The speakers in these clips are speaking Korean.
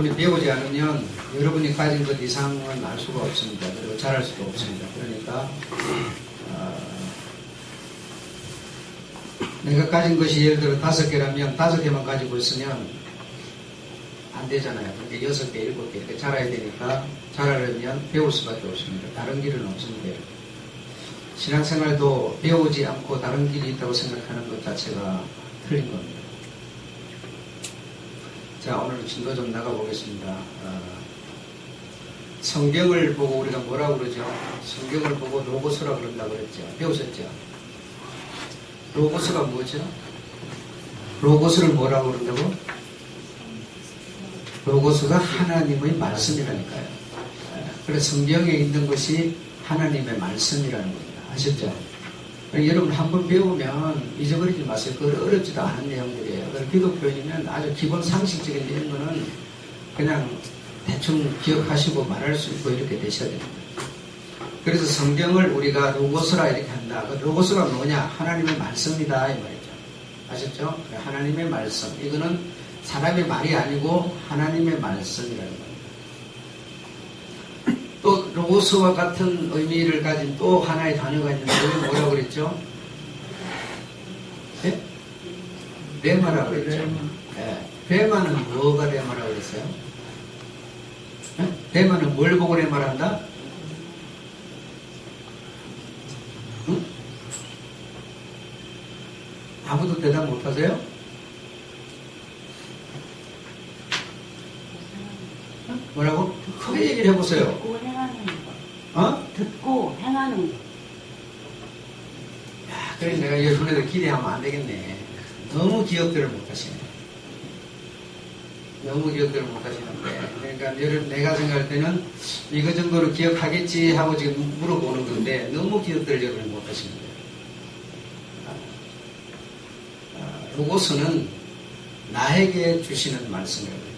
여러분이 배우지 않으면 여러분이 가진 것 이상은 알 수가 없습니다. 그리고 잘할 수도 없습니다. 그러니까 내가 가진 것이 예를 들어 5개라면 5개만 가지고 있으면 안 되잖아요. 그러니까 6개, 7개 이렇게 자라야 되니까 자라려면 배울 수밖에 없습니다. 다른 길은 없습니다. 신앙생활도 배우지 않고 다른 길이 있다고 생각하는 것 자체가 틀린 겁니다. 자, 오늘 진도 좀 나가보겠습니다. 성경을 보고 우리가 뭐라고 그러죠? 성경을 보고 로고스라고 그런다고 그랬죠? 배우셨죠? 로고스가 뭐죠? 로고스를 뭐라고 그런다고? 로고스가 하나님의 말씀이라니까요. 그래서 성경에 있는 것이 하나님의 말씀이라는 겁니다. 아셨죠? 여러분 한번 배우면 잊어버리지 마세요. 그 어렵지도 않은 내용들이에요. 기독교인이면 아주 기본 상식적인 이런 거는 그냥 대충 기억하시고 말할 수 있고 이렇게 되셔야 됩니다. 그래서 성경을 우리가 로고스라 이렇게 한다. 그 로고스가 뭐냐? 하나님의 말씀이다 이 말이죠. 아셨죠? 하나님의 말씀. 이거는 사람의 말이 아니고 하나님의 말씀이라는 겁니다. 또 로고스와 같은 의미를 가진 또 하나의 단어가 있는데 그게 뭐라고 그랬죠? 네? 레마라고 그랬죠. 네. 레마는 뭐가 레마라고 그랬어요? 네? 레마는 뭘 보고 레마를 한다? 응? 아무도 대답 못하세요? 뭐라고? 크게 얘기를 해보세요. 듣고 행하는 거. 어? 듣고 행하는 거. 야, 그래 내가 여러분들 기대하면 안 되겠네. 너무 기억들을 못하시네. 너무 기억들을 못하시는데. 그러니까 여러분 내가 생각할 때는 이거 정도로 기억하겠지 하고 지금 물어보는 건데 너무 기억들을 여러분이 못하시는 거예요. 로고스는 나에게 주시는 말씀이라고 했죠.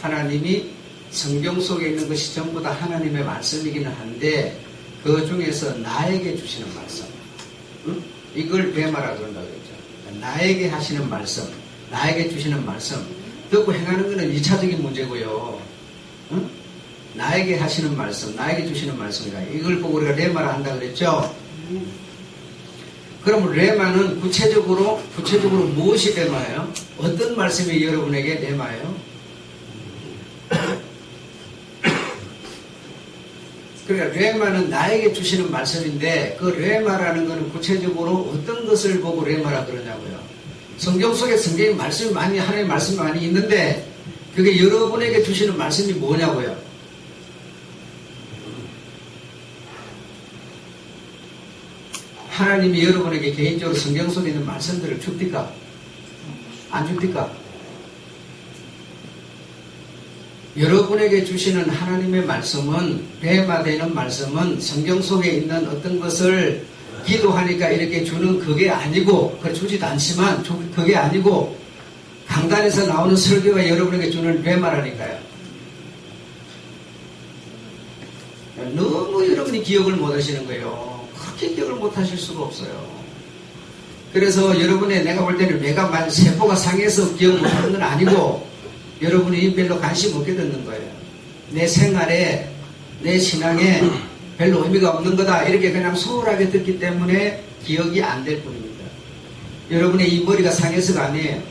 하나님이 성경 속에 있는 것이 전부 다 하나님의 말씀이기는 한데 그 중에서 나에게 주시는 말씀, 이걸 레마라고 그런다고 그랬죠. 나에게 하시는 말씀, 나에게 주시는 말씀, 듣고 행하는 것은 2차적인 문제고요. 나에게 하시는 말씀, 나에게 주시는 말씀이다. 이걸 보고 우리가 레마라 한다고 그랬죠. 그러면 레마는 구체적으로 무엇이 레마예요? 어떤 말씀이 여러분에게 레마예요? 그러니까 레마는 나에게 주시는 말씀인데 그 레마라는 것은 구체적으로 어떤 것을 보고 레마라 그러냐고요. 성경 속에 성경의 말씀이 많이 하나님의 말씀이 많이 있는데 그게 여러분에게 주시는 말씀이 뭐냐고요. 하나님이 여러분에게 개인적으로 성경 속에 있는 말씀들을 줍니까? 안 줍니까? 여러분에게 주시는 하나님의 말씀은, 레마되는 말씀은 성경 속에 있는 어떤 것을 기도하니까 이렇게 주는 그게 아니고, 그걸 주지도 않지만 그게 아니고 강단에서 나오는 설교가 여러분에게 주는 레마라니까요. 너무 여러분이 기억을 못 하시는 거예요. 그렇게 기억을 못 하실 수가 없어요. 그래서 여러분의 내가 볼 때는 뇌가 세포가 상해서 기억 못 하는 건 아니고 여러분이 별로 관심 없게 듣는 거예요. 내 생활에, 내 신앙에 별로 의미가 없는 거다. 이렇게 그냥 소홀하게 듣기 때문에 기억이 안 될 뿐입니다. 여러분의 이 머리가 상해서가 아니에요.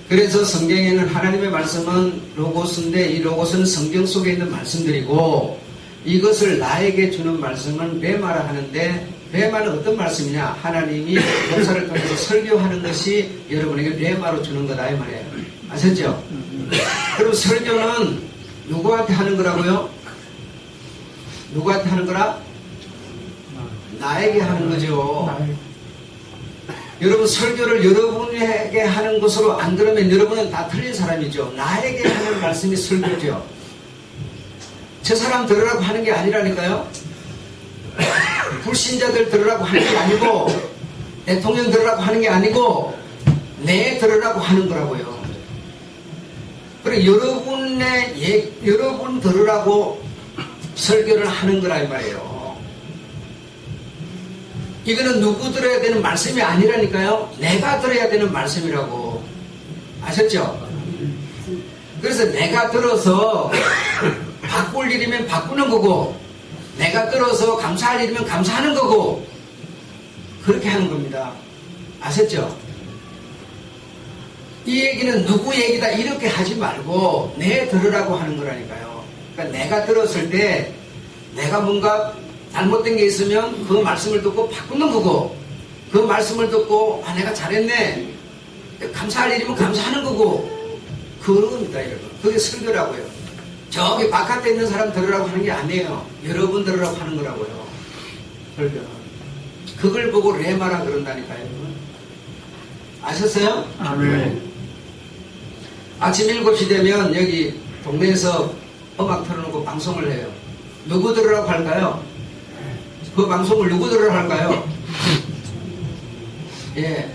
그래서 성경에는 하나님의 말씀은 로고스인데 이 로고스는 성경 속에 있는 말씀들이고 이것을 나에게 주는 말씀은 레마라 하는데 레마는 어떤 말씀이냐? 하나님이 목사를 통해서 설교하는 것이 여러분에게 레마로 주는 거다 이 말이에요. 아셨죠? 그럼 설교는 누구한테 하는 거라고요? 누구한테 하는 거라? 나에게 하는 거죠. 여러분 설교를 여러분에게 하는 것으로 안 들으면 여러분은 다 틀린 사람이죠. 나에게 하는 말씀이 설교죠. 저 사람 들으라고 하는 게 아니라니까요. 불신자들 들으라고 하는 게 아니고 대통령 들으라고 하는 게 아니고 내 들으라고 하는 거라고요. 그리고 여러분 들으라고 설교를 하는 거라 이 말이에요. 이거는 누구 들어야 되는 말씀이 아니라니까요. 내가 들어야 되는 말씀이라고. 아셨죠? 그래서 내가 들어서 바꿀 일이면 바꾸는 거고, 내가 들어서 감사할 일이면 감사하는 거고, 그렇게 하는 겁니다. 아셨죠? 이 얘기는 누구 얘기다 이렇게 하지 말고 내 들으라고 하는 거라니까요. 그러니까 내가 들었을 때 내가 뭔가 잘못된 게 있으면 그 말씀을 듣고 바꾸는 거고, 그 말씀을 듣고 아 내가 잘했네, 감사할 일이면 감사하는 거고, 그런 겁니다. 여러분, 그게 설교라고요. 저기 바깥에 있는 사람 들으라고 하는 게 아니에요. 여러분 들으라고 하는 거라고요. 설교는. 그걸 보고 레마라 그런다니까요. 여러분. 아셨어요? 아멘. 아침 7시 되면 여기 동네에서 음악 틀어놓고 방송을 해요. 누구 들으라고 할까요? 그 방송을 누구 들으라고 할까요? 예,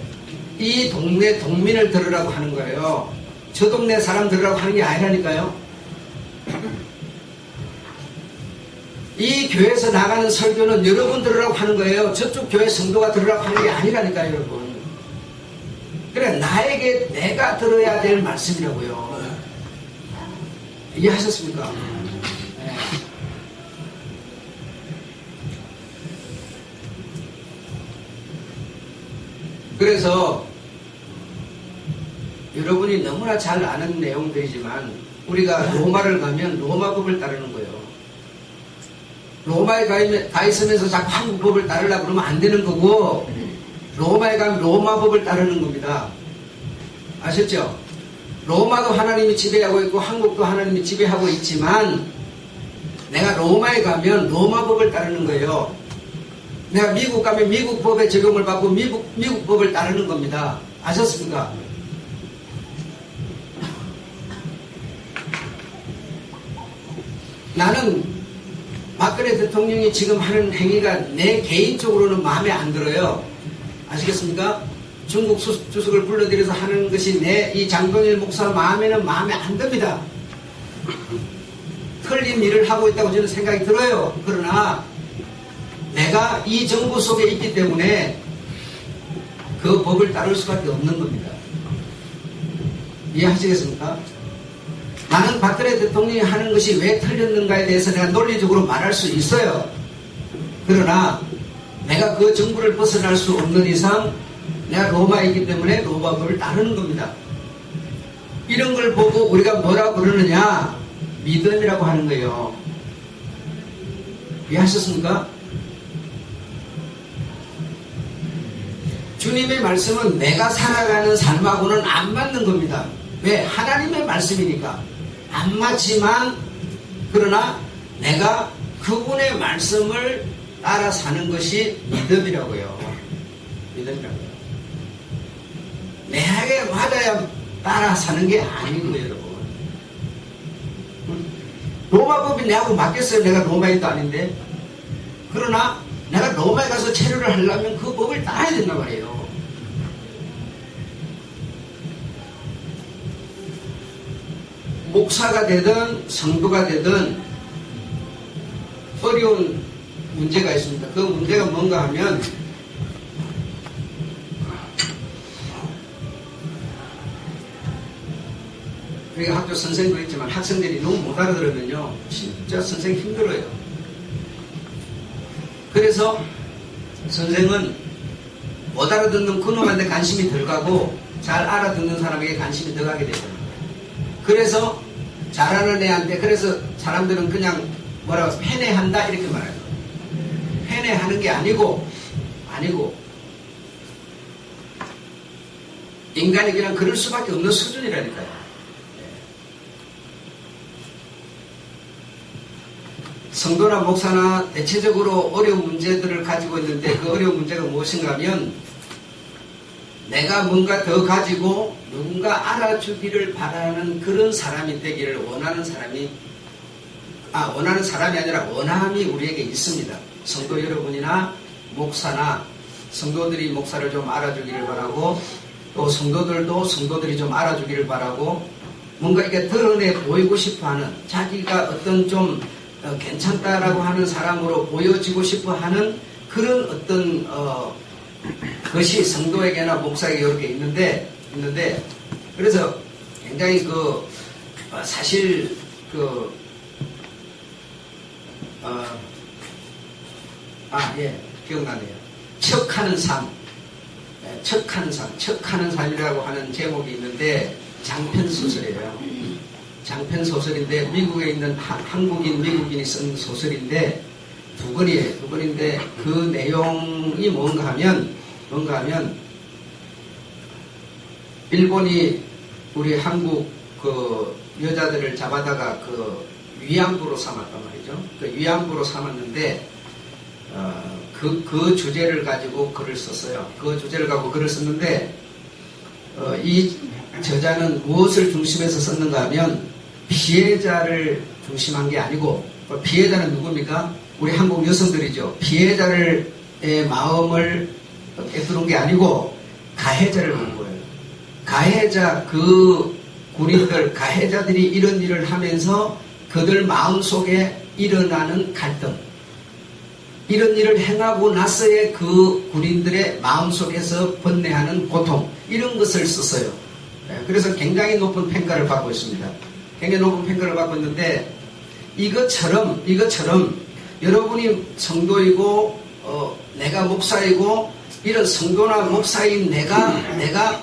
이 동네 동민을 들으라고 하는 거예요. 저 동네 사람 들으라고 하는 게 아니라니까요. 이 교회에서 나가는 설교는 여러분 들으라고 하는 거예요. 저쪽 교회 성도가 들으라고 하는 게 아니라니까요, 여러분. 그래, 나에게 내가 들어야 될 말씀이라고요. 이해하셨습니까? 네. 그래서 여러분이 너무나 잘 아는 내용들이지만 우리가 로마를 가면 로마법을 따르는 거예요. 로마에 가 있으면서 자꾸 한국법을 따르려고 그러면 안 되는 거고, 로마에 가면 로마법을 따르는 겁니다. 아셨죠? 로마도 하나님이 지배하고 있고 한국도 하나님이 지배하고 있지만 내가 로마에 가면 로마법을 따르는 거예요. 내가 미국 가면 미국 법에 적용을 받고 미국 법을 따르는 겁니다. 아셨습니까? 나는 박근혜 대통령이 지금 하는 행위가 내 개인적으로는 마음에 안 들어요. 아시겠습니까? 중국 주석을 불러들여서 하는 것이 내 이 장동일 목사 마음에 안 듭니다. 틀린 일을 하고 있다고 저는 생각이 들어요. 그러나 내가 이 정부 속에 있기 때문에 그 법을 따를 수밖에 없는 겁니다. 이해하시겠습니까? 나는 박근혜 대통령이 하는 것이 왜 틀렸는가에 대해서 내가 논리적으로 말할 수 있어요. 그러나 내가 그 정부를 벗어날 수 없는 이상 내가 로마에 있기 때문에 로마법을 따르는 겁니다. 이런 걸 보고 우리가 뭐라고 그러느냐? 믿음이라고 하는 거예요. 이해하셨습니까? 주님의 말씀은 내가 살아가는 삶하고는 안 맞는 겁니다. 왜? 하나님의 말씀이니까. 안 맞지만 그러나 내가 그분의 말씀을 따라 사는 것이 믿음이라고요. 믿음이라고요. 내게 맞아야 따라 사는 게 아니고 여러분. 로마법이 내하고 맞겠어요? 내가 로마인도 아닌데. 그러나 내가 로마에 가서 체류를 하려면 그 법을 따라야 된단 말이에요. 목사가 되든 성도가 되든 어려운 문제가 있습니다. 그 문제가 뭔가 하면 우리가 학교 선생도 있지만 학생들이 너무 못 알아들으면요 진짜 선생 힘들어요. 그래서 선생은 못 알아듣는 그놈한테 관심이 덜 가고 잘 알아듣는 사람에게 관심이 더 가게 되죠. 그래서 잘하는 애한테, 그래서 사람들은 그냥 뭐라고 패내한다 이렇게 말해요. 패내하는 게 아니고 인간이 그냥 그럴 수밖에 없는 수준이라니까요. 성도나 목사나 대체적으로 어려운 문제들을 가지고 있는데 그 어려운 문제가 무엇인가 하면 내가 뭔가 더 가지고 누군가 알아주기를 바라는 그런 사람이 되기를 원하는 사람이 아니라 원함이 우리에게 있습니다. 성도 여러분이나 목사나 성도들이 목사를 좀 알아주기를 바라고 또 성도들도 성도들이 좀 알아주기를 바라고 뭔가 이렇게 드러내 보이고 싶어하는 자기가 어떤 좀 괜찮다라고 하는 사람으로 보여지고 싶어하는 그런 어떤 것이 성도에게나 목사에게 이렇게 있는데 그래서 굉장히 사실 예, 기억나네요. 척하는 삶, 척하는 삶이라고 하는 제목이 있는데 장편 소설이에요. 장편 소설인데 미국에 있는 한국인 미국인이 쓴 소설인데 두 권인데 그 내용이 뭔가 하면 일본이 우리 한국 그 여자들을 잡아다가 그 위안부로 삼았단 말이죠. 그 위안부로 삼았는데 그 주제를 가지고 글을 썼어요. 그 주제를 가지고 글을 썼는데 이 저자는 무엇을 중심해서 썼는가 하면 피해자를 중심한 게 아니고 피해자는 누굽니까? 우리 한국 여성들이죠. 피해자의 마음을 깨뜨린 게 아니고 가해자를 본 거예요. 가해자 그 군인들 가해자들이 이런 일을 하면서 그들 마음속에 일어나는 갈등 이런 일을 행하고 나서의 그 군인들의 마음속에서 번뇌하는 고통 이런 것을 썼어요. 그래서 굉장히 높은 평가를 받고 있습니다. 굉장히 높은 평가를 받고 있는데 이것처럼 여러분이 성도이고 내가 목사이고 이런 성도나 목사인 내가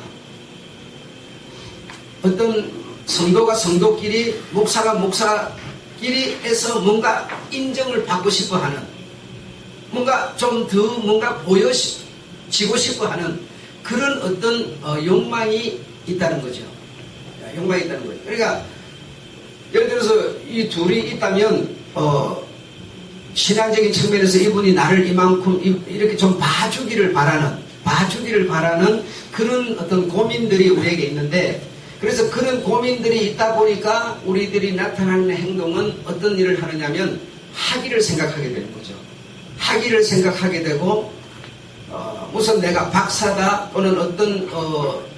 어떤 성도가 성도끼리 목사가 목사끼리 해서 뭔가 인정을 받고 싶어 하는 뭔가 좀 더 뭔가 보여지고 싶어 하는 그런 어떤 욕망이 있다는 거죠. 욕망이 있다는 거죠. 그러니까 예를 들어서 이 둘이 있다면 신앙적인 측면에서 이분이 나를 이만큼 이렇게 좀 봐주기를 바라는 그런 어떤 고민들이 우리에게 있는데 그래서 그런 고민들이 있다 보니까 우리들이 나타나는 행동은 어떤 일을 하느냐면 하기를 생각하게 되는 거죠. 하기를 생각하게 되고 우선 내가 박사다 또는 어떤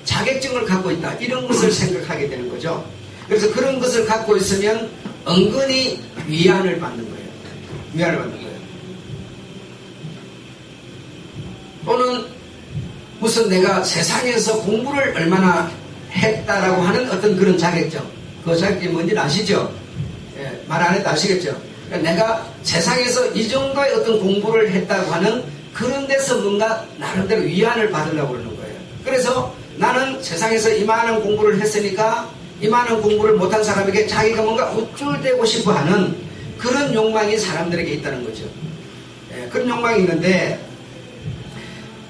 자격증을 갖고 있다 이런 것을 생각하게 되는 거죠. 그래서 그런 것을 갖고 있으면 은근히 위안을 받는 거예요. 위안을 받는 거예요. 또는 무슨 내가 세상에서 공부를 얼마나 했다라고 하는 어떤 그런 자격증 그 자격증이 뭔지는 아시죠? 예, 말 안 해도 아시겠죠? 그러니까 내가 세상에서 이 정도의 어떤 공부를 했다고 하는 그런 데서 뭔가 나름대로 위안을 받으려고 그러는 거예요. 그래서 나는 세상에서 이만한 공부를 했으니까 이만한 공부를 못한 사람에게 자기가 뭔가 우쭐대고 싶어 하는 그런 욕망이 사람들에게 있다는 거죠. 예, 그런 욕망이 있는데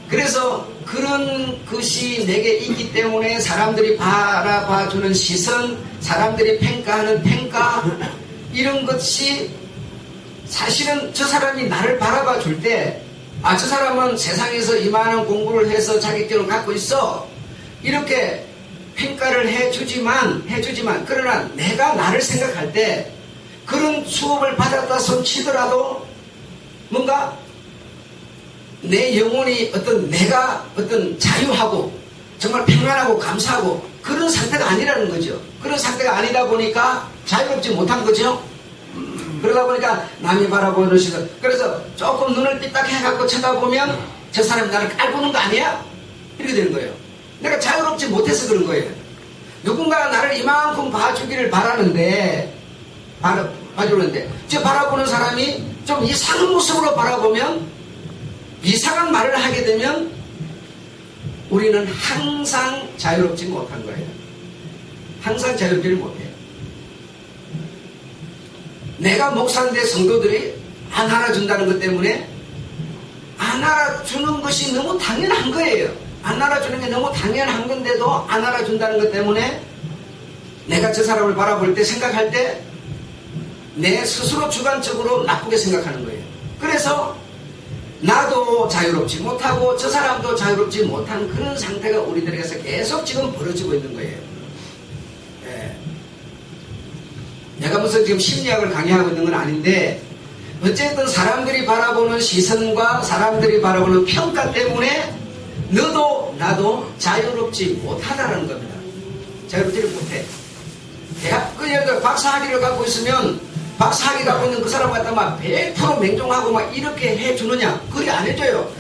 그래서 그런 것이 내게 있기 때문에 사람들이 바라봐주는 시선, 사람들이 평가하는 평가 이런 것이 사실은 저 사람이 나를 바라봐 줄 때 저 사람은 세상에서 이만한 공부를 해서 자격증을 갖고 있어 이렇게 평가를 해주지만 그러나 내가 나를 생각할 때 그런 수업을 받았다 손 치더라도 뭔가 내 영혼이 내가 자유하고 정말 평안하고 감사하고 그런 상태가 아니라는 거죠. 그런 상태가 아니다 보니까 자유롭지 못한 거죠. 그러다 보니까 남이 바라보는 시선 그래서 조금 눈을 삐딱 해갖고 쳐다보면 저 사람이 나를 깔보는 거 아니야? 이렇게 되는 거예요. 내가 자유롭지 못해서 그런 거예요. 누군가 나를 이만큼 봐주기를 바라는데 저 바라보는 사람이 좀 이상한 모습으로 바라보면 이상한 말을 하게 되면 우리는 항상 자유롭지 못한 거예요. 항상 자유롭지를 못해요. 내가 목사인데 성도들이 안 알아준다는 것 때문에 안 알아주는 것이 너무 당연한 거예요. 안 알아주는 게 너무 당연한 건데도 안 알아준다는 것 때문에 내가 저 사람을 바라볼 때 생각할 때 내 스스로 주관적으로 나쁘게 생각하는 거예요. 그래서 나도 자유롭지 못하고 저 사람도 자유롭지 못한 그런 상태가 우리들에게서 계속 지금 벌어지고 있는 거예요. 예. 내가 무슨 지금 심리학을 강의하고 있는 건 아닌데 어쨌든 사람들이 바라보는 시선과 사람들이 바라보는 평가 때문에 너도 나도 자유롭지 못하다는 겁니다. 자유롭지를 못해. 예를 들어 박사학위를 갖고 있으면 박사학위 갖고 있는 그 사람 갖다 막 100% 맹종하고 막 이렇게 해주느냐? 그게 안 해줘요.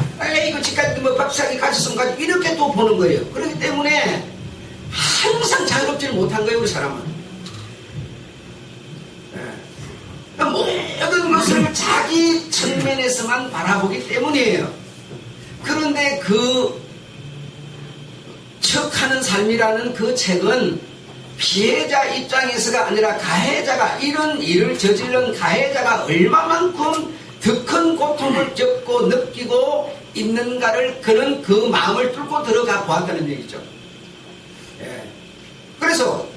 이거 지금까지 뭐 박사학위 가졌으면 가지고 이렇게 또 보는 거예요. 그렇기 때문에 항상 자유롭지를 못한 거예요, 우리 사람은. 모든 것을 자기 측면에서만 바라보기 때문이에요. 그런데 그 척하는 삶이라는 그 책은 피해자 입장에서가 아니라 가해자가, 이런 일을 저지른 가해자가 얼마만큼 더 큰 고통을 겪고 느끼고 있는가를 그는 그 마음을 뚫고 들어가 보았다는 얘기죠. 예. 그래서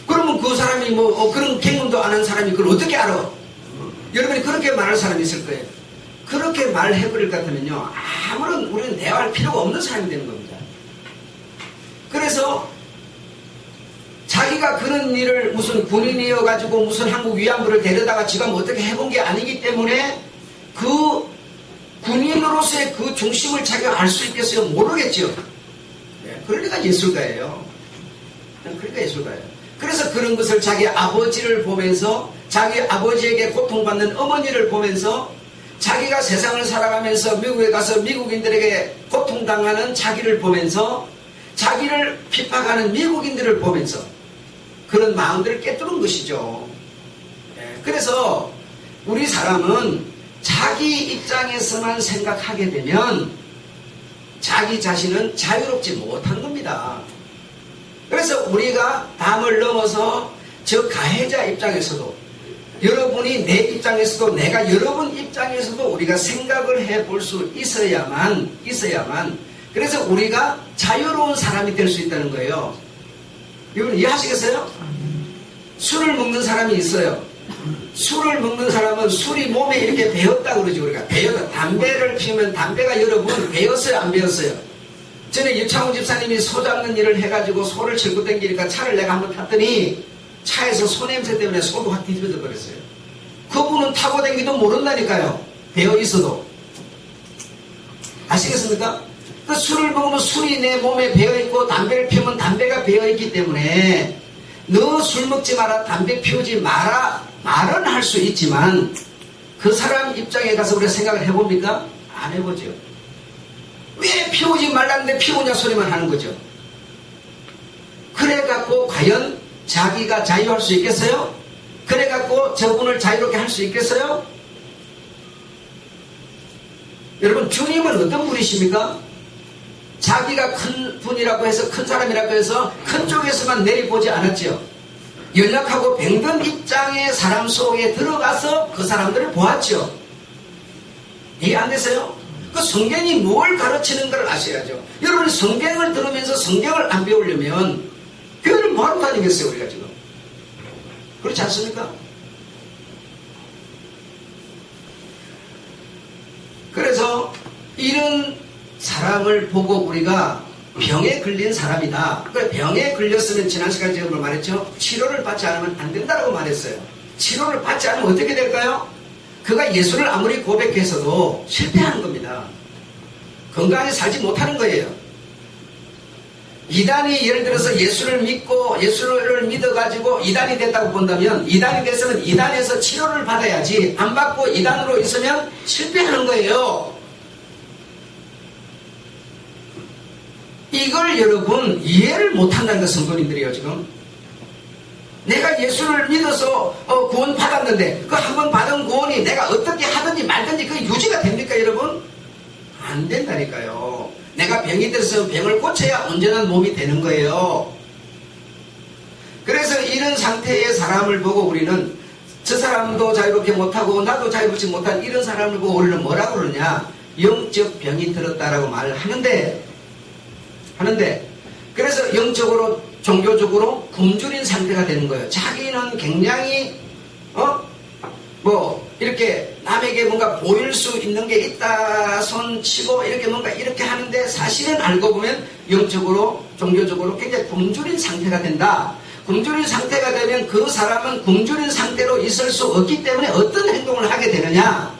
그러면 그 사람이 그런 경험도 안 한 사람이 그걸 어떻게 알아? 여러분이 그렇게 말할 사람이 있을 거예요. 그렇게 말해버릴 것 같으면요, 아무런 우리는 대화할 필요가 없는 사람이 되는 겁니다. 그래서 자기가 그런 일을 무슨 군인이어가지고 무슨 한국 위안부를 데려다가 지금 어떻게 해본 게 아니기 때문에 그 군인으로서의 그 중심을 자기가 알 수 있겠어요? 모르겠죠. 네, 그러니까 예술가예요. 그러니까 예술가예요. 그래서 그런 것을 자기 아버지를 보면서, 자기 아버지에게 고통받는 어머니를 보면서, 자기가 세상을 살아가면서 미국에 가서 미국인들에게 고통당하는 자기를 보면서, 자기를 핍박하는 미국인들을 보면서 그런 마음들을 깨뜨린 것이죠. 그래서 우리 사람은 자기 입장에서만 생각하게 되면 자기 자신은 자유롭지 못한 겁니다. 그래서 우리가 담을 넘어서 저 가해자 입장에서도, 여러분이 내 입장에서도, 내가 여러분 입장에서도 우리가 생각을 해볼 수 있어야만 그래서 우리가 자유로운 사람이 될 수 있다는 거예요. 여러분 이해하시겠어요? 술을 먹는 사람이 있어요. 술을 먹는 사람은 술이 몸에 이렇게 배었다고 그러죠. 우리가 배었다. 담배를 피우면 담배가 여러분 배었어요, 안 배었어요? 전에 유창훈 집사님이 소 잡는 일을 해가지고 소를 싣고 댕기니까 차를 내가 한번 탔더니 차에서 소 냄새 때문에 소도 확 뒤집어져 버렸어요. 그분은 타고 댕기도 모른다니까요. 배어 있어도. 아시겠습니까? 그 술을 먹으면 술이 내 몸에 배어있고, 담배를 피우면 담배가 배어있기 때문에 너 술 먹지 마라, 담배 피우지 마라 말은 할 수 있지만 그 사람 입장에 가서 우리가 생각을 해봅니까? 안 해보죠. 왜 피우지 말라는데 피우냐 소리만 하는 거죠. 그래갖고 과연 자기가 자유할 수 있겠어요? 그래갖고 저분을 자유롭게 할 수 있겠어요? 여러분, 주님은 어떤 분이십니까? 자기가 큰 분이라고 해서, 큰 사람이라고 해서 큰 쪽에서만 내리보지 않았죠. 연약하고 병든 입장의 사람 속에 들어가서 그 사람들을 보았죠. 이해 안 되세요? 그 성경이 뭘 가르치는 걸 아셔야죠. 여러분이 성경을 들으면서 성경을 안 배우려면 교회를 뭐하러 다니겠어요, 우리가 지금? 그렇지 않습니까? 그래서 이런 사람을 보고 우리가 병에 걸린 사람이다. 병에 걸렸으면 지난 시간에 제가 말했죠. 치료를 받지 않으면 안 된다고 말했어요. 치료를 받지 않으면 어떻게 될까요? 그가 예수를 아무리 고백해서도 실패하는 겁니다. 건강하게 살지 못하는 거예요. 이단이 예를 들어서 예수를 믿고 예수를 믿어가지고 이단이 됐다고 본다면, 이단이 됐으면 이단에서 치료를 받아야지, 안 받고 이단으로 있으면 실패하는 거예요. 이걸 여러분 이해를 못한다는 거, 성도님들이요. 지금 내가 예수를 믿어서 구원 받았는데 그 한 번 받은 구원이 내가 어떻게 하든지 말든지 그 유지가 됩니까, 여러분? 안 된다니까요. 내가 병이 들어서 병을 고쳐야 온전한 몸이 되는 거예요. 그래서 이런 상태의 사람을 보고 우리는 저 사람도 자유롭게 못하고 나도 자유롭지 못한 이런 사람을 보고 우리는 뭐라고 그러냐? 영적 병이 들었다라고 말을 하는데 그래서 영적으로 종교적으로 굶주린 상태가 되는 거예요. 자기는 굉장히 이렇게 남에게 뭔가 보일 수 있는 게 있다 손 치고 이렇게 뭔가 이렇게 하는데 사실은 알고 보면 영적으로 종교적으로 굉장히 굶주린 상태가 된다. 굶주린 상태가 되면 그 사람은 굶주린 상태로 있을 수 없기 때문에 어떤 행동을 하게 되느냐?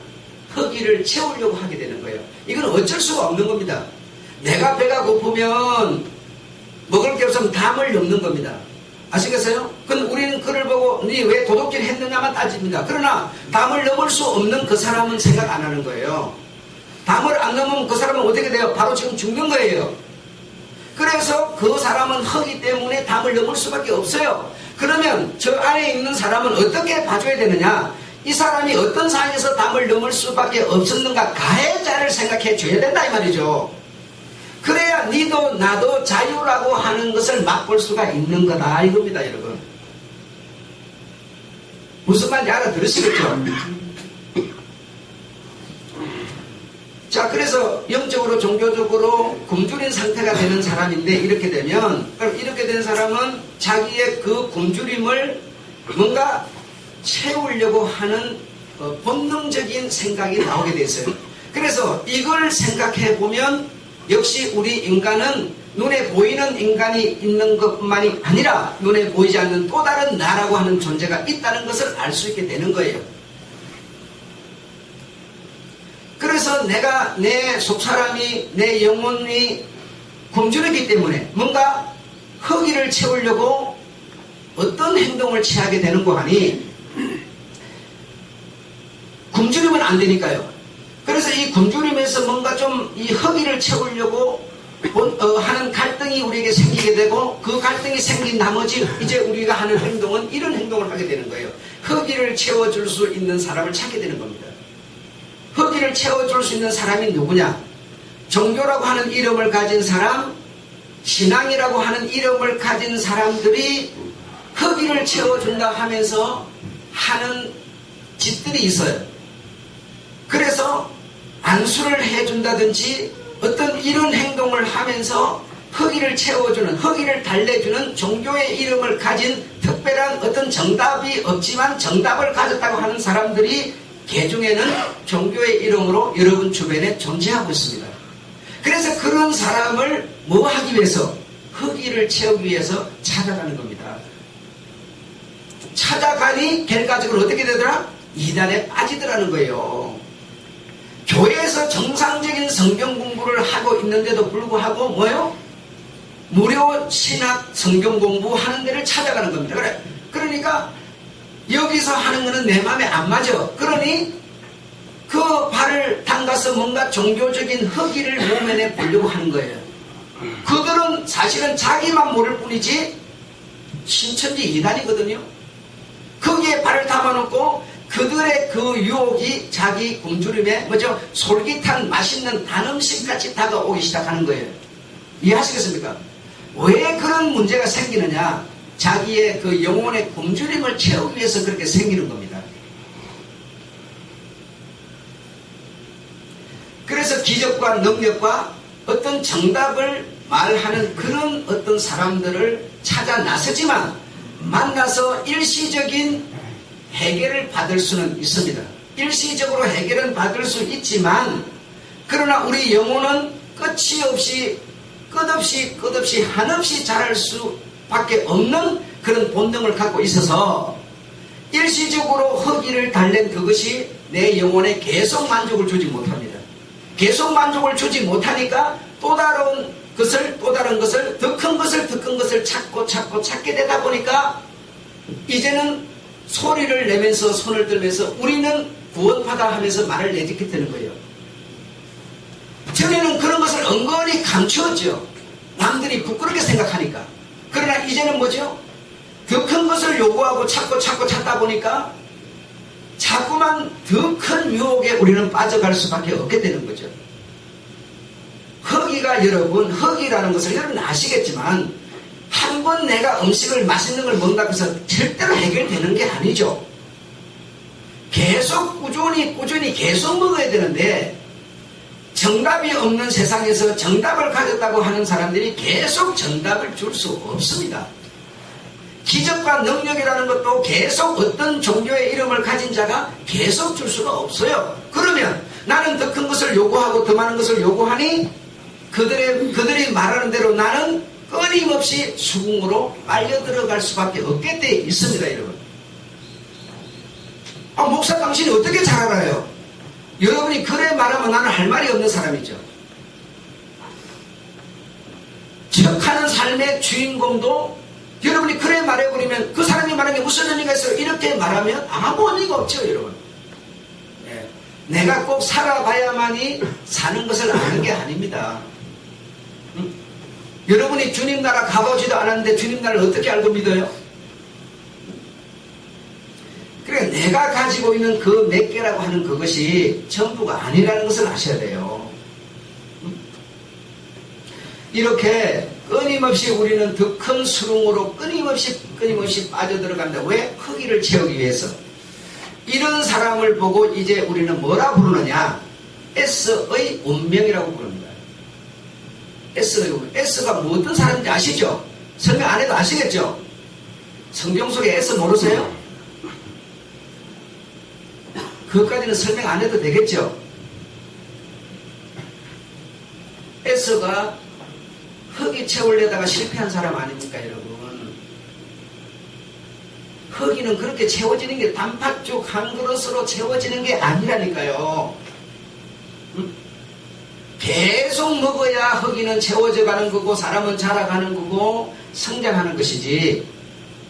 허기를 채우려고 하게 되는 거예요. 이건 어쩔 수가 없는 겁니다. 내가 배가 고프면 먹을 게 없으면 담을 넘는 겁니다. 아시겠어요? 그럼 우리는 그를 보고 네 왜 도둑질 했느냐만 따집니다. 그러나 담을 넘을 수 없는 그 사람은 생각 안 하는 거예요. 담을 안 넘으면 그 사람은 어떻게 돼요? 바로 지금 죽는 거예요. 그래서 그 사람은 허기 때문에 담을 넘을 수밖에 없어요. 그러면 저 안에 있는 사람은 어떻게 봐줘야 되느냐? 이 사람이 어떤 상황에서 담을 넘을 수밖에 없었는가? 가해자를 생각해 줘야 된다 이 말이죠. 그래야 니도 나도 자유라고 하는 것을 맛볼 수가 있는 거다 이겁니다 여러분. 무슨 말인지 알아들으시겠죠? 자, 그래서 영적으로 종교적으로 굶주린 상태가 되는 사람인데 이렇게 되면, 이렇게 된 사람은 자기의 그 굶주림을 뭔가 채우려고 하는 본능적인 생각이 나오게 됐어요. 그래서 이걸 생각해 보면 역시 우리 인간은 눈에 보이는 인간이 있는 것만이 아니라 눈에 보이지 않는 또 다른 나라고 하는 존재가 있다는 것을 알 수 있게 되는 거예요. 그래서 내가 내 속사람이 내 영혼이 굶주리기 때문에 뭔가 허기를 채우려고 어떤 행동을 취하게 되는 거 하니 굶주리면 안 되니까요. 그래서 이 굶주림에서 뭔가 좀 이 허기를 채우려고 하는 갈등이 우리에게 생기게 되고 그 갈등이 생긴 나머지 이제 우리가 하는 행동은 이런 행동을 하게 되는 거예요. 허기를 채워줄 수 있는 사람을 찾게 되는 겁니다. 허기를 채워줄 수 있는 사람이 누구냐? 종교라고 하는 이름을 가진 사람, 신앙이라고 하는 이름을 가진 사람들이 허기를 채워준다 하면서 하는 짓들이 있어요. 그래서 안수를 해준다든지 어떤 이런 행동을 하면서 허기를 채워주는, 허기를 달래주는 종교의 이름을 가진 특별한 어떤 정답이 없지만 정답을 가졌다고 하는 사람들이 개중에는 종교의 이름으로 여러분 주변에 존재하고 있습니다. 그래서 그런 사람을 뭐 하기 위해서? 허기를 채우기 위해서 찾아가는 겁니다. 찾아가니 결과적으로 어떻게 되더라? 이단에 빠지더라는 거예요. 교회에서 정상적인 성경 공부를 하고 있는데도 불구하고 뭐예요? 무료 신학 성경 공부하는 데를 찾아가는 겁니다. 그러니까 여기서 하는 거는 내 마음에 안 맞아. 그러니 그 발을 담가서 뭔가 종교적인 허기를 모면해 보려고 하는 거예요. 그들은 사실은 자기만 모를 뿐이지 신천지 이단이거든요. 거기에 발을 담아놓고 그들의 그 유혹이 자기 굶주림에 뭐죠? 솔깃한 맛있는 단음식같이 다가오기 시작하는 거예요. 이해하시겠습니까? 왜 그런 문제가 생기느냐? 자기의 그 영혼의 굶주림을 채우기 위해서 그렇게 생기는 겁니다. 그래서 기적과 능력과 어떤 정답을 말하는 그런 어떤 사람들을 찾아 나서지만 만나서 일시적인 해결을 받을 수는 있습니다. 일시적으로 해결은 받을 수 있지만 그러나 우리 영혼은 끝이 없이 끝없이 한없이 자랄 수밖에 없는 그런 본능을 갖고 있어서 일시적으로 허기를 달랜 그것이 내 영혼에 계속 만족을 주지 못합니다. 계속 만족을 주지 못하니까 또 다른 것을 더 큰 것을 찾게 되다 보니까 이제는 소리를 내면서 손을 들면서 우리는 구원받아 하면서 말을 내딛게 되는 거예요. 전에는 그런 것을 은근히 감추었죠. 남들이 부끄럽게 생각하니까. 그러나 이제는 뭐죠? 더 큰 것을 요구하고 찾다 보니까 자꾸만 더 큰 유혹에 우리는 빠져갈 수밖에 없게 되는 거죠. 허기가 여러분, 허기라는 것을 여러분 아시겠지만 한 번 내가 음식을 맛있는 걸 먹는다고 해서 절대로 해결되는 게 아니죠. 계속 꾸준히 계속 먹어야 되는데 정답이 없는 세상에서 정답을 가졌다고 하는 사람들이 계속 정답을 줄 수 없습니다. 기적과 능력이라는 것도 계속 어떤 종교의 이름을 가진 자가 계속 줄 수가 없어요. 그러면 나는 더 큰 것을 요구하고 더 많은 것을 요구하니 그들이 말하는 대로 나는 끊임없이 수궁으로 빨려 들어갈 수밖에 없게 돼 있습니다, 여러분. 목사 당신이 어떻게 잘 알아요? 여러분이 그래 말하면 나는 할 말이 없는 사람이죠. 척하는 삶의 주인공도 여러분이 그래 말해버리면 그 사람이 말하는 게 무슨 의미가 있어요? 이렇게 말하면 아무 의미가 없죠, 여러분. 네. 내가 꼭 살아봐야만이 사는 것을 아는 게 아닙니다. 여러분이 주님 나라 가보지도 않았는데 주님 나라를 어떻게 알고 믿어요? 그래, 내가 가지고 있는 그 몇 개라고 하는 그것이 전부가 아니라는 것을 아셔야 돼요. 이렇게 끊임없이 우리는 더 큰 수렁으로 끊임없이 빠져들어간다. 왜? 허기를 채우기 위해서. 이런 사람을 보고 이제 우리는 뭐라 부르느냐? S의 운명이라고 부릅니다. S의 운명. S가 뭐 어떤 사람인지 아시죠? 설명 안 해도 아시겠죠? 성경 속에 S 모르세요? 그것까지는 설명 안 해도 되겠죠? S가 흙이 채우려다가 실패한 사람 아닙니까, 여러분? 흙이는 그렇게 채워지는 게 단팥죽 한 그릇으로 채워지는 게 아니라니까요. 계속 먹어야 흙이는 채워져 가는 거고 사람은 자라가는 거고 성장하는 것이지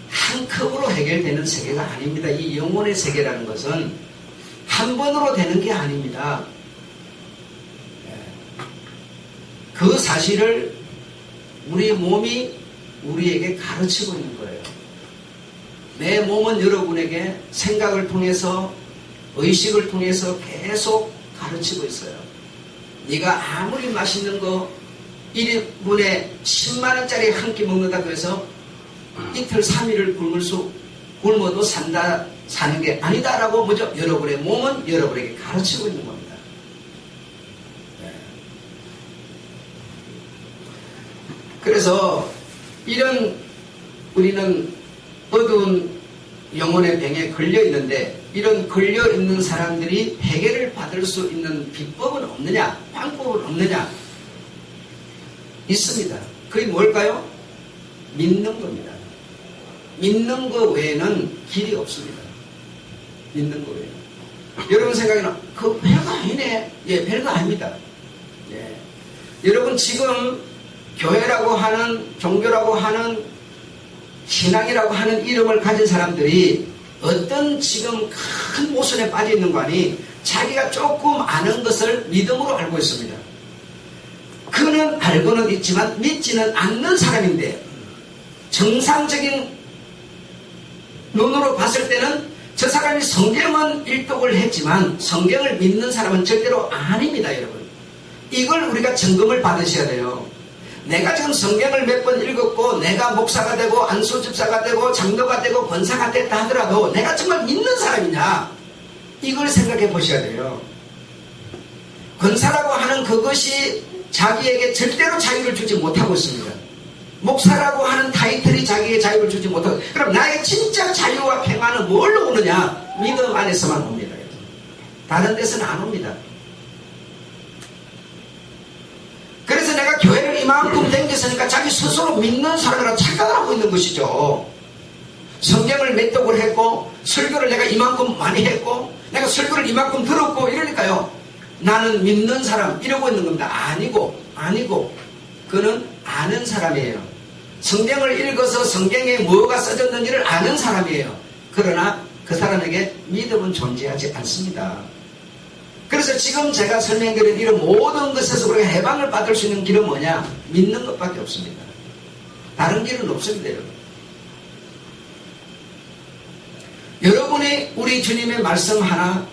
한 컵으로 해결되는 세계가 아닙니다. 이 영혼의 세계라는 것은 한 번으로 되는 게 아닙니다. 그 사실을 우리 몸이 우리에게 가르치고 있는 거예요. 내 몸은 여러분에게 생각을 통해서 의식을 통해서 계속 가르치고 있어요. 네가 아무리 맛있는 거 1인분에 10만원짜리 한 끼 먹는다고 해서 이틀 3일을 굶어도 사는 게 아니다라고 뭐죠? 여러분의 몸은 여러분에게 가르치고 있는 겁니다. 그래서 이런 우리는 어두운 영혼의 병에 걸려 있는데 이런 걸려 있는 사람들이 해결을 받을 수 있는 비법은 없느냐? 방법은 없느냐? 있습니다. 그게 뭘까요? 믿는 겁니다. 믿는 것 외에는 길이 없습니다. 믿는 것 외에는. 여러분 생각에는 그 별거 아니네. 예, 별거 아닙니다. 예. 여러분 지금 교회라고 하는 종교라고 하는 신앙이라고 하는 이름을 가진 사람들이 어떤 지금 큰 모순에 빠져 있는 거 아니 자기가 조금 아는 것을 믿음으로 알고 있습니다. 그는 알고는 있지만 믿지는 않는 사람인데 정상적인 눈으로 봤을 때는 저 사람이 성경은 일독을 했지만 성경을 믿는 사람은 절대로 아닙니다, 여러분. 이걸 우리가 점검을 받으셔야 돼요. 내가 지금 성경을 몇 번 읽었고 내가 목사가 되고 안수집사가 되고 장로가 되고 권사가 됐다 하더라도 내가 정말 믿는 사람이냐 이걸 생각해 보셔야 돼요. 권사라고 하는 그것이 자기에게 절대로 자유를 주지 못하고 있습니다. 목사라고 하는 타이틀이 자기에게 자유를 주지 못하고 그럼 나의 진짜 자유와 평안은 뭘로 오느냐? 믿음 안에서만 옵니다. 다른 데서는 안 옵니다. 그래서 내가 교회를 이만큼 댕겼으니까 자기 스스로 믿는 사람이라고 착각을 하고 있는 것이죠. 성경을 몇 독을 했고 설교를 내가 이만큼 많이 했고 내가 설교를 이만큼 들었고 이러니까요. 나는 믿는 사람 이러고 있는 겁니다. 아니고 그는 아는 사람이에요. 성경을 읽어서 성경에 뭐가 써졌는지를 아는 사람이에요. 그러나 그 사람에게 믿음은 존재하지 않습니다. 그래서 지금 제가 설명드린 이런 모든 것에서 우리가 해방을 받을 수 있는 길은 뭐냐? 믿는 것밖에 없습니다. 다른 길은 없습니다, 여러분. 여러분이 우리 주님의 말씀 하나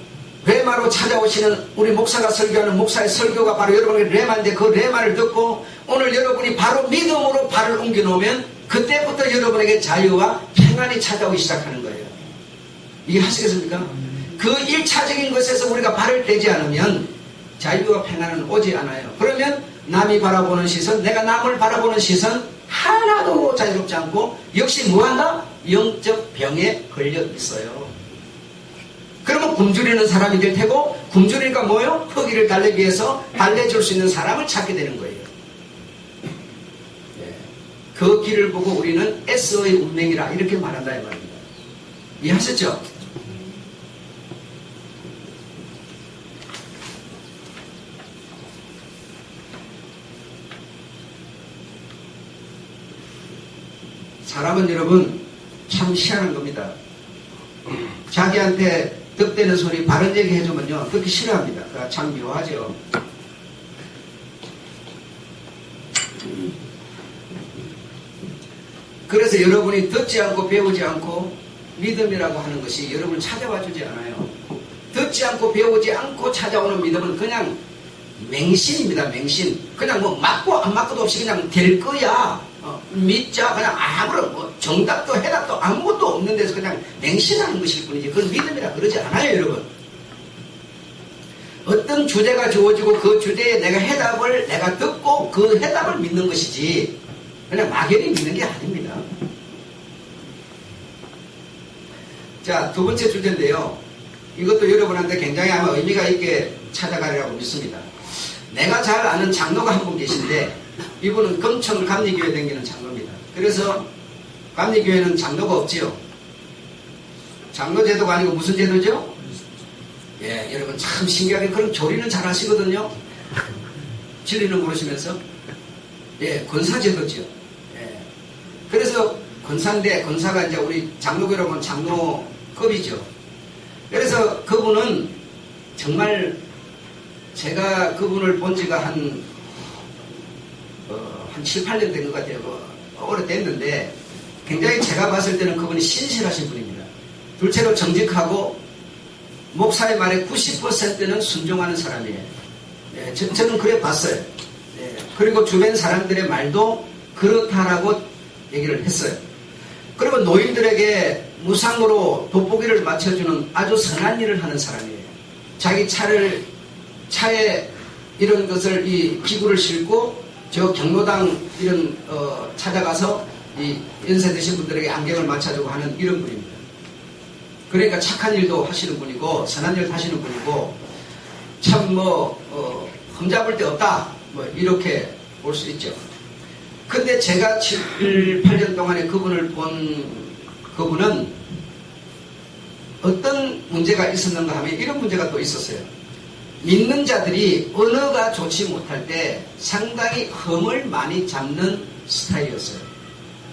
레마로 찾아오시는 우리 목사가 설교하는 목사의 설교가 바로 여러분의 레마인데 그 레마를 듣고 오늘 여러분이 바로 믿음으로 발을 옮겨놓으면 그때부터 여러분에게 자유와 평안이 찾아오기 시작하는 거예요. 이해하시겠습니까? 그 1차적인 것에서 우리가 발을 떼지 않으면 자유와 평안은 오지 않아요. 그러면 남이 바라보는 시선, 내가 남을 바라보는 시선 하나도 자유롭지 않고 역시 뭐한다? 영적 병에 걸려 있어요. 그러면 굶주리는 사람이 될 테고 굶주리니까 뭐예요? 허기를 달래기 위해서 달래줄 수 있는 사람을 찾게 되는 거예요. 그 길을 보고 우리는 S의 운명이라 이렇게 말한다 이 말입니다. 이해하셨죠? 사람은 여러분 참 희한한 겁니다. 자기한테 득대는 소리 바른 얘기 해주면요 그렇게 싫어합니다. 참 묘하죠. 그래서 여러분이 듣지 않고 배우지 않고 믿음이라고 하는 것이 여러분을 찾아와 주지 않아요. 듣지 않고 배우지 않고 찾아오는 믿음은 그냥 맹신입니다. 맹신. 그냥 뭐 맞고 안 맞고도 없이 그냥 될 거야. 믿자. 그냥 아무런 뭐 정답도 해답도 아무것도 없는 데서 그냥 맹신하는 것일 뿐이지. 그건 믿음이라 그러지 않아요, 여러분. 어떤 주제가 주어지고 그 주제에 내가 해답을 내가 듣고 그 해답을 믿는 것이지 그냥 막연히 믿는 게 아닙니다. 자, 두 번째 주제인데요. 이것도 여러분한테 굉장히 아마 의미가 있게 찾아가리라고 믿습니다. 내가 잘 아는 장로가 한 분 계신데 이분은 금천 감리교회 다니는 장로입니다. 그래서 감리교회는 장로가 없지요. 장로 제도가 아니고 무슨 제도죠? 예, 여러분 참 신기하게 그런 교리는 잘 하시거든요. 진리는 모르시면서 예, 권사제도죠. 예. 그래서 권사인데 권사가 이제 우리 장로교로 보면 장로급이죠. 그래서 그분은 정말 제가 그분을 본 지가 한 7, 8년 된 것 같아요. 오래됐는데 굉장히 제가 봤을 때는 그분이 신실하신 분입니다. 둘째로 정직하고 목사의 말에 90%는 순종하는 사람이에요. 예, 저는 그래 봤어요. 예, 그리고 주변 사람들의 말도 그렇다라고 얘기를 했어요. 그리고 노인들에게 무상으로 돋보기를 맞춰주는 아주 선한 일을 하는 사람이에요. 자기 차에 이런 것을 이 기구를 싣고 저 경로당 이런 찾아가서 이 연세 드신 분들에게 안경을 맞춰주고 하는 이런 분입니다. 그러니까 착한 일도 하시는 분이고 선한 일도 하시는 분이고 참 흠잡을 데 없다 뭐 이렇게 볼 수 있죠. 근데 제가 7, 8년 동안에 그분을 본 그분은 어떤 문제가 있었는가 하면 이런 문제가 또 있었어요. 믿는 자들이 언어가 좋지 못할 때 상당히 흠을 많이 잡는 스타일이었어요.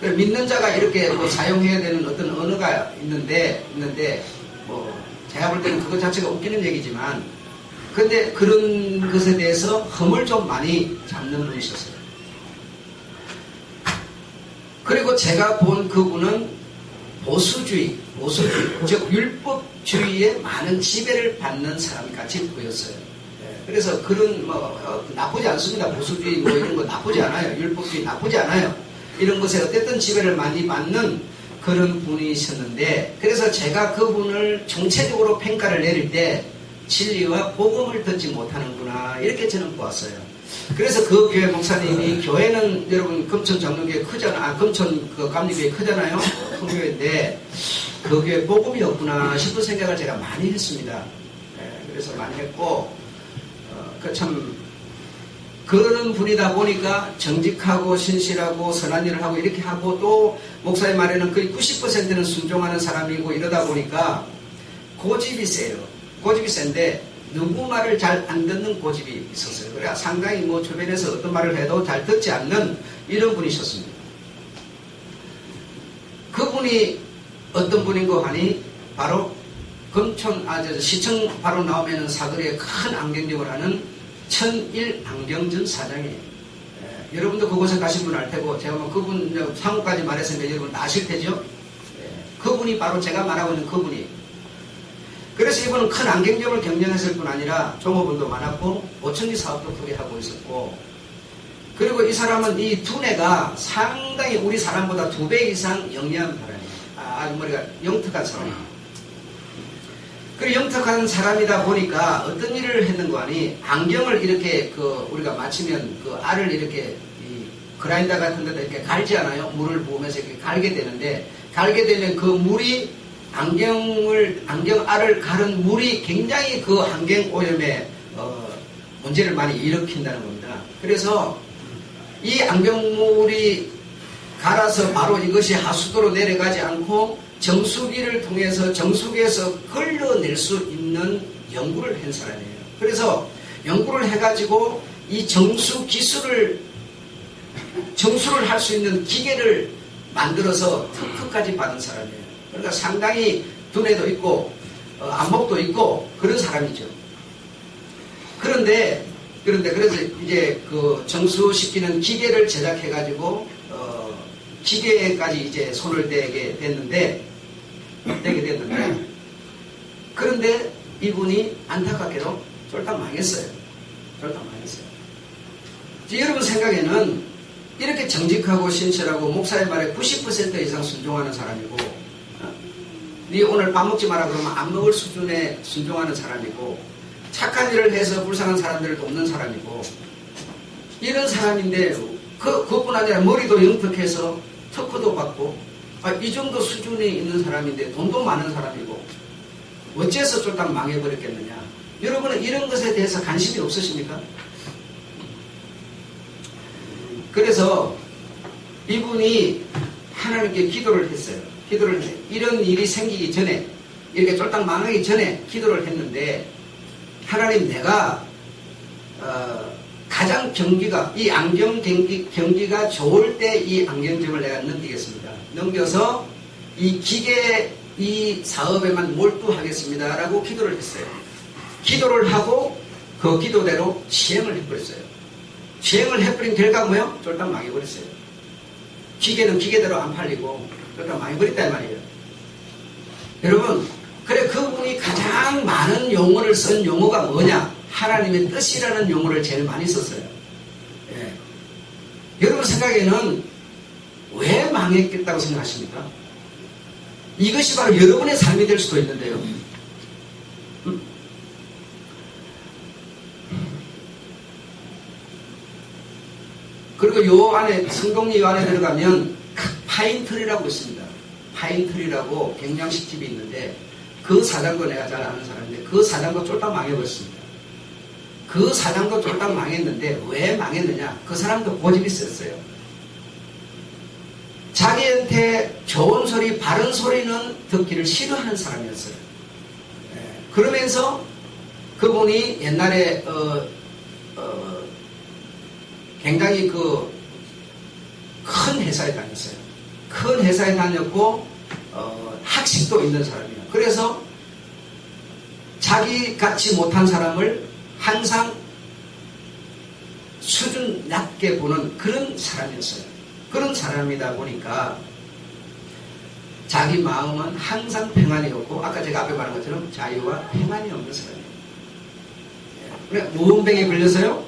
믿는 자가 이렇게 뭐 사용해야 되는 어떤 언어가 있는데 뭐 제가 볼 때는 그것 자체가 웃기는 얘기지만 근데 그런 것에 대해서 흠을 좀 많이 잡는 분이셨어요. 그리고 제가 본 그분은 보수주의, 즉 율법주의에 많은 지배를 받는 사람 같이 보였어요. 그래서 그런 나쁘지 않습니다. 보수주의 뭐 이런 거 나쁘지 않아요. 율법주의 나쁘지 않아요. 이런 것에 어쨌든 지배를 많이 받는 그런 분이셨는데 그래서 제가 그분을 총체적으로 평가를 내릴 때 진리와 복음을 듣지 못하는구나 이렇게 저는 보았어요. 그래서 그 교회 목사님이 교회는 여러분 금천 장로교회 크잖아, 금천 그 감리교회 크잖아요. 큰 교회인데 그 교회 복음이 없구나 싶은 생각을 제가 많이 했습니다. 그래서 많이 했고 참 그런 분이다 보니까 정직하고 신실하고 선한 일을 하고 이렇게 하고 또 목사의 말에는 거의 90%는 순종하는 사람이고 이러다 보니까 고집이 세요. 고집이 센데 누구 말을 잘 안 듣는 고집이 있었어요. 그래 상당히 뭐 주변에서 어떤 말을 해도 잘 듣지 않는 이런 분이셨습니다. 그분이 어떤 분인고 하니 바로 시청 바로 나오면은 사거리에 큰 안경점을 하는 천일 안경점 사장이에요. 여러분도 그곳에 가신 분 알 테고 제가 뭐 그분 상호까지 말했으니까 여러분 다 아실 테죠. 그분이 바로 제가 말하고 있는 그분이에요. 그래서 이분은 큰 안경점을 경영했을 뿐 아니라 종업원도 많았고 보청기 사업도 크게 하고 있었고 그리고 이 사람은 이 두뇌가 상당히 우리 사람보다 2배 이상 영리한 사람이에요. 아주 머리가 영특한 사람이에요. 그리고 영특한 사람이다 보니까 어떤 일을 했는가 하니 안경을 이렇게 우리가 마치면 그 알을 이렇게 그라인더 같은 데다 이렇게 갈지 않아요? 물을 부으면서 이렇게 갈게 되는데 갈게 되면 그 물이 안경 알을 가른 물이 굉장히 그 환경 오염에 문제를 많이 일으킨다는 겁니다. 그래서 이 안경물이 갈아서 바로 이것이 하수도로 내려가지 않고 정수기를 통해서 정수기에서 걸러낼 수 있는 연구를 한 사람이에요. 그래서 연구를 해가지고 이 정수를 할 수 있는 기계를 만들어서 특허까지 받은 사람이에요. 그러니까 상당히 두뇌도 있고 안목도 있고 그런 사람이죠. 그래서 이제 그 정수시키는 기계를 제작해가지고 기계까지 이제 손을 대게 됐는데, 그런데 이분이 안타깝게도 쫄딱 망했어요. 여러분 생각에는 이렇게 정직하고 신실하고 목사의 말에 90% 이상 순종하는 사람이고, 네 오늘 밥 먹지 마라 그러면 안 먹을 수준에 순종하는 사람이고, 착한 일을 해서 불쌍한 사람들을 돕는 사람이고, 이런 사람인데 그것뿐 아니라 머리도 영특해서 특허도 받고, 이 정도 수준에 있는 사람인데 돈도 많은 사람이고 어째서 쫄딱 망해버렸겠느냐. 여러분은 이런 것에 대해서 관심이 없으십니까? 그래서 이분이 하나님께 기도를 했어요. 이런 일이 생기기 전에, 이렇게 쫄딱 망하기 전에 기도를 했는데, 하나님, 내가 가장 경기가, 이 안경 경기가 좋을 때 이 안경점을 내가 넘기겠습니다. 넘겨서 이 기계, 이 사업에만 몰두하겠습니다 라고 기도를 했어요. 기도를 하고 그 기도대로 시행을 해버렸어요. 시행을 해버린 결과가 뭐예요? 쫄딱 망해버렸어요. 기계는 기계대로 안 팔리고 쫄딱 망해버렸단 말이에요. 여러분, 그래 그분이 가장 많은 용어를 쓴 용어가 뭐냐? 하나님의 뜻이라는 용어를 제일 많이 썼어요. 예. 여러분 생각에는 왜 망했겠다고 생각하십니까? 이것이 바로 여러분의 삶이 될 수도 있는데요. 그리고 요 안에, 성동리 요 안에 들어가면 파인트리라고 있습니다. 파인트리라고 경양식 집이 있는데, 그 사장도 내가 잘 아는 사람인데, 그 사장도 쫄딱 망해버렸습니다. 그 사장도 쫄딱 망했는데 왜 망했느냐? 그 사람도 고집이 있었어요. 자기한테 좋은 소리, 바른 소리는 듣기를 싫어하는 사람이었어요. 그러면서 그분이 옛날에 굉장히 큰 회사에 다녔어요. 큰 회사에 다녔고 학식도 있는 사람이에요. 그래서 자기 같이 못한 사람을 항상 수준 낮게 보는 그런 사람이었어요. 그런 사람이다 보니까 자기 마음은 항상 평안이 없고, 아까 제가 앞에 말한 것처럼 자유와 평안이 없는 사람이에요. 그래, 무슨 병에 걸려서요?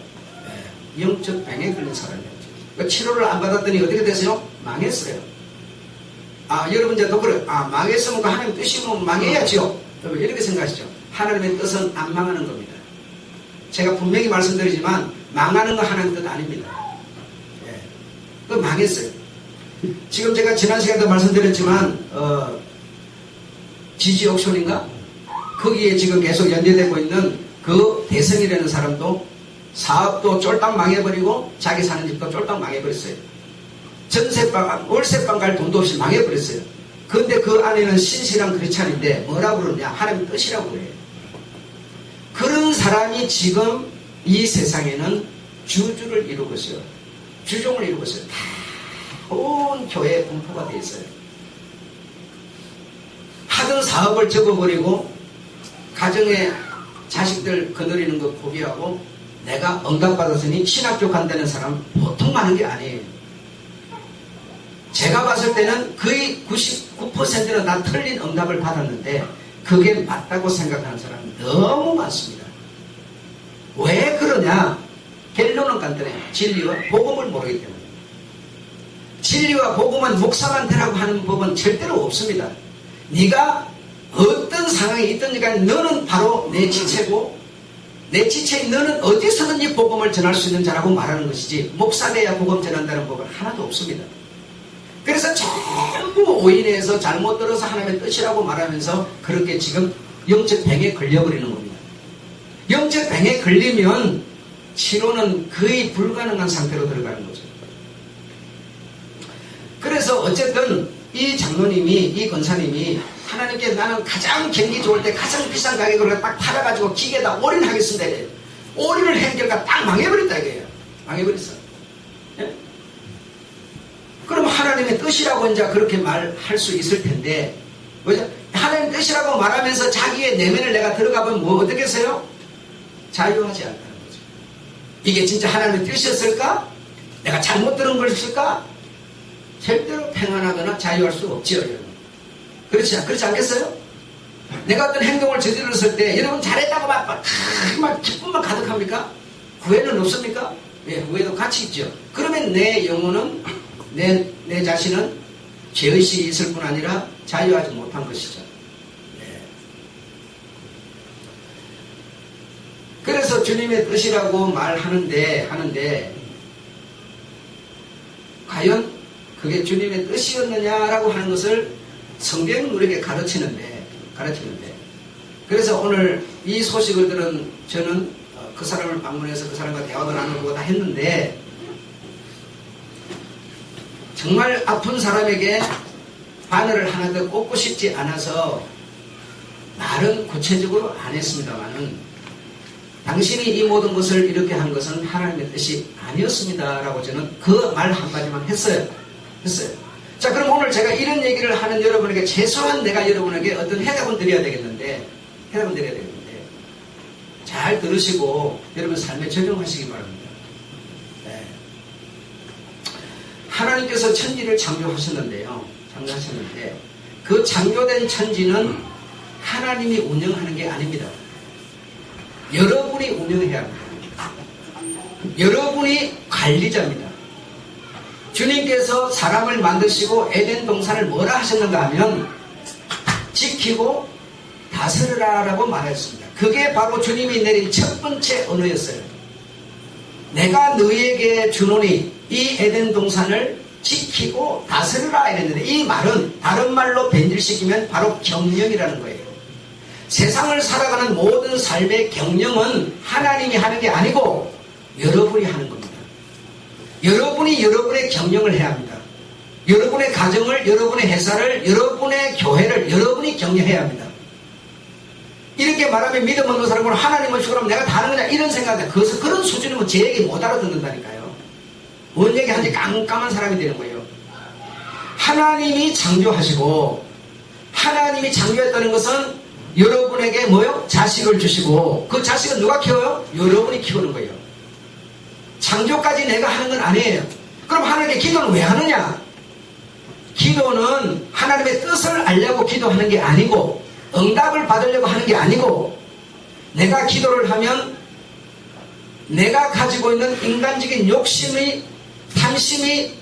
영적 병에 걸린 사람이었죠. 그러니까 치료를 안 받았더니 어떻게 됐어요? 망했어요. 여러분 이제도 그래. 망했으면 그 하나님 뜻이면 망해야죠. 여러분 이렇게 생각하시죠. 하나님의 뜻은 안 망하는 겁니다. 제가 분명히 말씀드리지만 망하는 거 하나님 뜻 아닙니다. 그 망했어요. 지금 제가 지난 시간에도 말씀드렸지만 지지 옥션인가? 거기에 지금 계속 연재되고 있는 그 대성이라는 사람도 사업도 쫄딱 망해버리고 자기 사는 집도 쫄딱 망해버렸어요. 전세방, 월세방 갈 돈도 없이 망해버렸어요. 그런데 그 안에는 신실한 크리스찬인데 뭐라고 그러냐? 하나님 뜻이라고 그래요. 그런 사람이 지금 이 세상에는 주주를 이루고 있어요. 주종을 이루고 있어요. 다 온 교회에 분포가 되어 있어요. 하던 사업을 접어버리고 가정에 자식들 거느리는 거 포기하고 내가 응답받았으니 신학교 간다는 사람 보통 많은 게 아니에요. 제가 봤을 때는 거의 99%는 다 틀린 응답을 받았는데 그게 맞다고 생각하는 사람이 너무 많습니다. 왜 그러냐? 결론은 간단해요. 진리와 복음을 모르기 때문에. 진리와 복음은 목사만 되라고 하는 법은 절대로 없습니다. 네가 어떤 상황에 있든지가 너는 바로 내 지체고 내 지체인 너는 어디서든지 복음을 전할 수 있는 자라고 말하는 것이지 목사 돼야 복음 전한다는 법은 하나도 없습니다. 그래서 전부 오인해서 잘못 들어서 하나님의 뜻이라고 말하면서 그렇게 지금 영적 병에 걸려버리는 겁니다. 영적 병에 걸리면 치료는 거의 불가능한 상태로 들어가는 거죠. 그래서 어쨌든 이 장로님이, 이 권사님이 하나님께 나는 가장 경기 좋을 때 가장 비싼 가격으로 딱 팔아가지고 기계에다 올인하겠습니다. 이래요. 올인을 한 결과 딱 망해버렸다 이거예요. 망해버렸어. 예? 그럼 하나님의 뜻이라고 이제 그렇게 말할 수 있을 텐데, 뭐죠? 하나님의 뜻이라고 말하면서 자기의 내면을 내가 들어가보면 뭐 어떻게 했어요? 자유하지 않다는 거죠. 이게 진짜 하나님의 뜻이었을까? 내가 잘못 들은 것일까? 절대로 평안하거나 자유할 수 없지요, 여러분. 그렇지 않겠어요? 내가 어떤 행동을 저질렀을 때 여러분 잘했다고 막 기쁨만 가득합니까? 후회는 없습니까? 예, 후회도 같이 있죠. 그러면 내 영혼은 내 자신은 죄의식이 있을 뿐 아니라 자유하지 못한 것이죠. 예. 그래서 주님의 뜻이라고 하는데 과연 그게 주님의 뜻이었느냐라고 하는 것을 성경은 우리에게 가르치는데 그래서 오늘 이 소식을 들은 저는 그 사람을 방문해서 그 사람과 대화도 나누고 다 했는데 정말 아픈 사람에게 바늘을 하나 더 꽂고 싶지 않아서 말은 구체적으로 안 했습니다만은 당신이 이 모든 것을 이렇게 한 것은 하나님의 뜻이 아니었습니다라고 저는 그 말 한마디만 했어요. 자, 그럼 오늘 제가 이런 얘기를 하는 여러분에게 최소한 내가 여러분에게 어떤 해답은 드려야 되겠는데 잘 들으시고 여러분 삶에 적용하시기 바랍니다. 네. 하나님께서 천지를 창조하셨는데 그 창조된 천지는 하나님이 운영하는 게 아닙니다. 여러분이 운영해야 합니다. 여러분이 관리자입니다. 주님께서 사람을 만드시고 에덴 동산을 뭐라 하셨는가 하면 지키고 다스려라 라고 말했습니다. 그게 바로 주님이 내린 첫 번째 언어였어요. 내가 너희에게 주노니 이 에덴 동산을 지키고 다스려라 이랬는데 이 말은 다른 말로 변질시키면 바로 경영이라는 거예요. 세상을 살아가는 모든 삶의 경영은 하나님이 하는 게 아니고 여러분이 하는 겁니다. 여러분이 여러분의 경영을 해야 합니다. 여러분의 가정을, 여러분의 회사를, 여러분의 교회를 여러분이 경영해야 합니다. 이렇게 말하면 믿음 없는 사람은 하나님을 죽으라면 내가 다 하는 거냐 이런 생각에 그런 수준이면 제 얘기 못 알아듣는다니까요. 뭔 얘기 하는지 깜깜한 사람이 되는 거예요. 하나님이 창조하시고 하나님이 창조했다는 것은 여러분에게 뭐요? 자식을 주시고 그 자식은 누가 키워요? 여러분이 키우는 거예요. 창조까지 내가 하는 건 아니에요. 그럼 하나님의 기도는 왜 하느냐? 기도는 하나님의 뜻을 알려고 기도하는 게 아니고 응답을 받으려고 하는 게 아니고 내가 기도를 하면 내가 가지고 있는 인간적인 욕심이 탐심이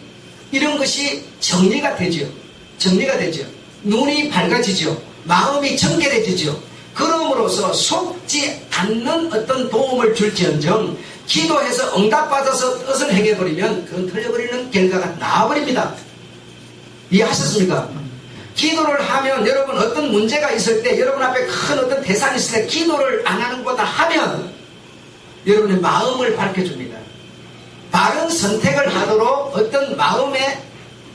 이런 것이 정리가 되죠. 눈이 밝아지죠. 마음이 청결해지죠. 그럼으로써 속지 않는 어떤 도움을 줄지언정 기도해서 응답받아서 뜻을 행해버리면 그건 틀려버리는 결과가 나와버립니다. 이해하셨습니까? 기도를 하면 여러분 어떤 문제가 있을 때 여러분 앞에 큰 어떤 대상이 있을 때 기도를 안 하는 것보다 하면 여러분의 마음을 밝혀줍니다. 바른 선택을 하도록 어떤 마음의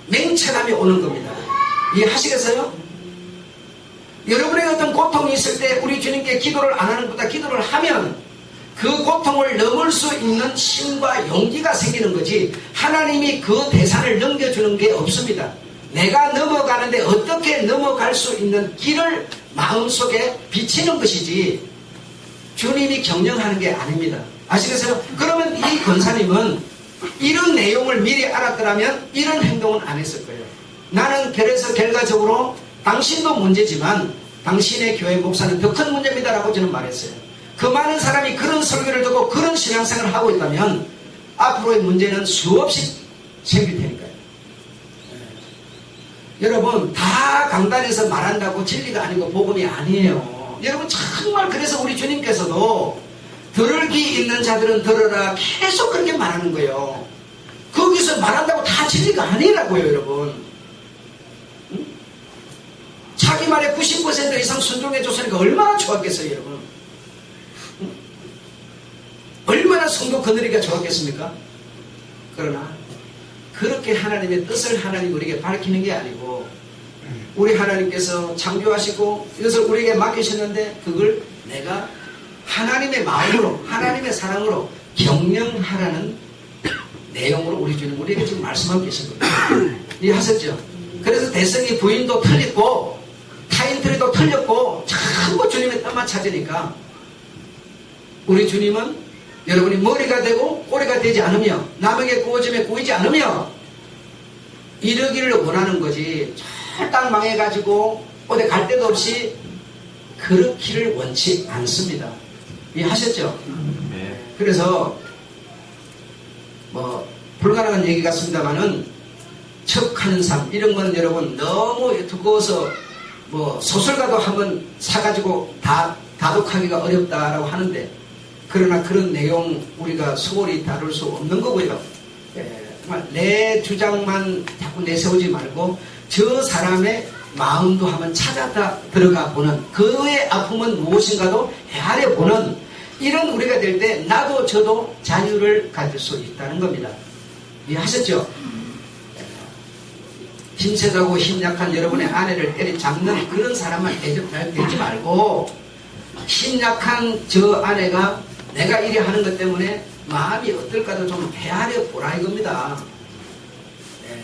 맹철함이 오는 겁니다. 이해하시겠어요? 여러분의 어떤 고통이 있을 때 우리 주님께 기도를 안 하는 것보다 기도를 하면 그 고통을 넘을 수 있는 힘과 용기가 생기는 거지 하나님이 그 대산을 넘겨주는 게 없습니다. 내가 넘어가는데 어떻게 넘어갈 수 있는 길을 마음속에 비치는 것이지 주님이 경영하는 게 아닙니다. 아시겠어요? 그러면 이 권사님은 이런 내용을 미리 알았더라면 이런 행동은 안 했을 거예요. 나는 그래서 결과적으로 당신도 문제지만 당신의 교회 목사는 더 큰 문제입니다라고 저는 말했어요. 그 많은 사람이 그런 설교를 듣고 그런 신앙생활을 하고 있다면 앞으로의 문제는 수없이 생길 테니까요. 여러분 다 강단에서 말한다고 진리가 아니고 복음이 아니에요. 여러분 정말 그래서 우리 주님께서도 들을 귀 있는 자들은 들으라 계속 그렇게 말하는 거예요. 거기서 말한다고 다 진리가 아니라고요. 여러분 자기 말에 90% 이상 순종해 줬으니까 얼마나 좋았겠어요. 여러분 얼마나 성도 그늘이가 좋았겠습니까? 그러나 그렇게 하나님의 뜻을 하나님 우리에게 밝히는 게 아니고 우리 하나님께서 창조하시고 이것을 우리에게 맡기셨는데 그걸 내가 하나님의 마음으로 하나님의 사랑으로 경영하라는 내용으로 우리 주님 우리에게 지금 말씀하고 계신 겁니다. 이해하셨죠? 그래서 대성이 부인도 틀렸고 타인트리도 틀렸고 전부 주님의 뜻만 찾으니까 우리 주님은 여러분이 머리가 되고 꼬리가 되지 않으며 남에게 구워짐에 구이지 않으며 이러기를 원하는 거지 쫄딱 망해가지고 어디 갈 데도 없이 그렇기를 원치 않습니다. 이해하셨죠? 네. 그래서 뭐 불가능한 얘기 같습니다만은 척하는 삶 이런 건 여러분 너무 두꺼워서 뭐 소설가도 한번 사가지고 다독하기가 어렵다라고 하는데 그러나 그런 내용 우리가 소홀히 다룰 수 없는 거고요. 정말 내 주장만 자꾸 내세우지 말고 저 사람의 마음도 한번 찾아다 들어가 보는 그의 아픔은 무엇인가도 헤아려 보는 이런 우리가 될 때 나도 저도 자유를 가질 수 있다는 겁니다. 이해하셨죠? 힘세다고 힘약한 여러분의 아내를 때리잡는 그런 사람만 되지 말고 힘약한 저 아내가 내가 이래 하는 것 때문에 마음이 어떨까도 좀 헤아려 보라 이겁니다. 네.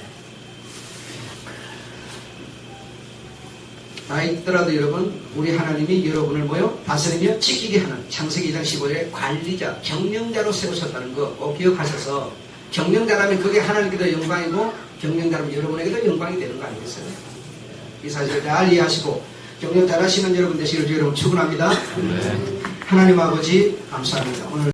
다 있더라도 여러분 우리 하나님이 여러분을 뭐요? 다스리며 지키게 하는 창세기 2장 15절에 관리자, 경영자로 세우셨다는 거 꼭 기억하셔서 경영자라면 그게 하나님께도 영광이고 경영자라면 여러분에게도 영광이 되는 거 아니겠어요? 이 사실을 잘 이해하시고 경영 잘하시는 여러분 되시길 여러분 축원합니다. 네. 하나님 아버지 감사합니다. 오늘